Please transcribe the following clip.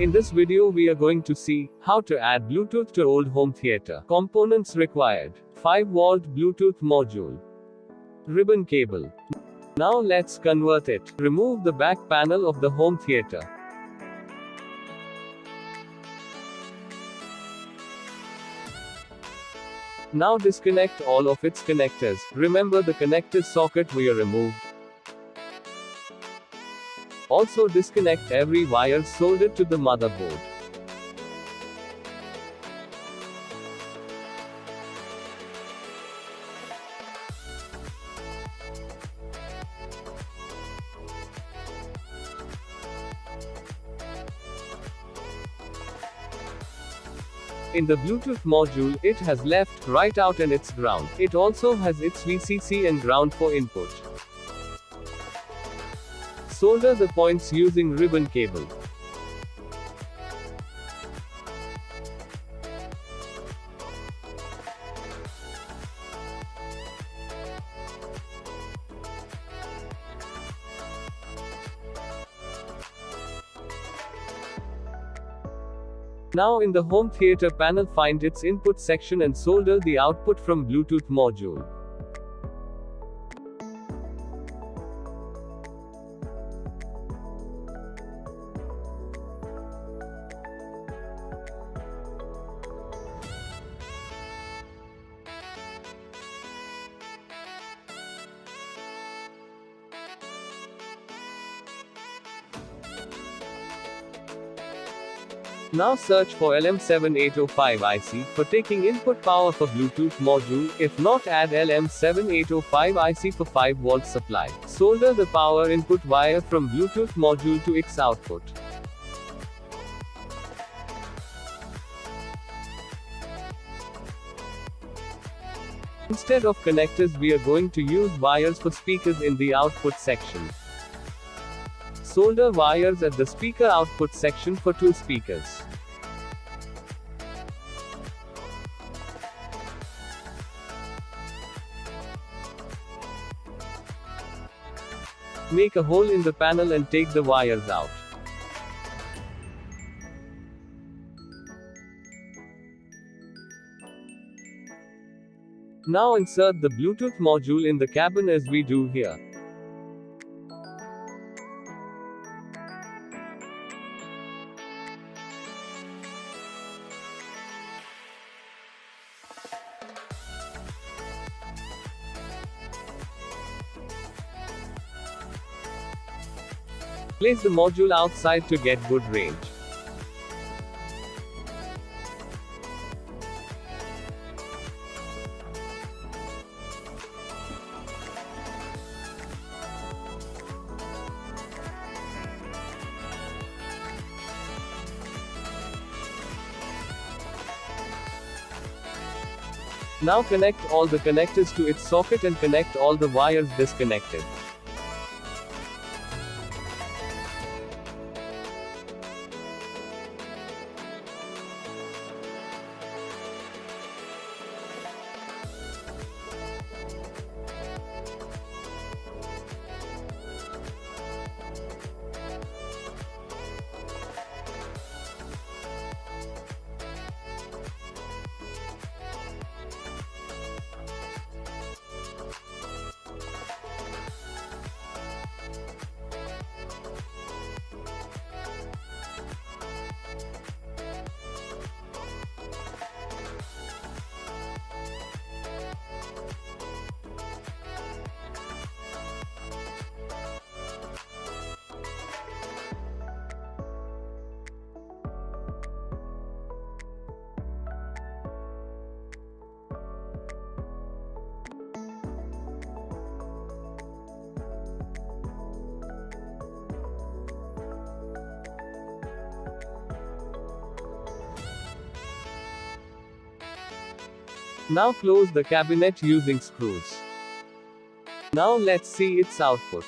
In this video we are going to see how to add Bluetooth to old home theater. Components required: 5-volt Bluetooth module, ribbon cable. Now let's convert it. Remove the back panel of the home theater. Now disconnect all of its connectors. Remember the connector socket we removed. Also disconnect every wire soldered to the motherboard. In the Bluetooth module, it has left, right out and its ground. It also has its VCC and ground for input. Solder the points using ribbon cable. Now in the home theater panel, find its input section and solder the output from Bluetooth module. Now search for LM7805 IC for taking input power for Bluetooth module. If not, add LM7805 IC for 5-volt supply. Solder the power input wire from Bluetooth module to X output. Instead of connectors, we are going to use wires for speakers in the output section. Solder wires at the speaker output section for 2 speakers. Make a hole in the panel and take the wires out. Now insert the Bluetooth module in the cabin as we do here. Place the module outside to get good range. Now connect all the connectors to its socket and connect all the wires disconnected. Now close the cabinet using screws. Now let's see its output.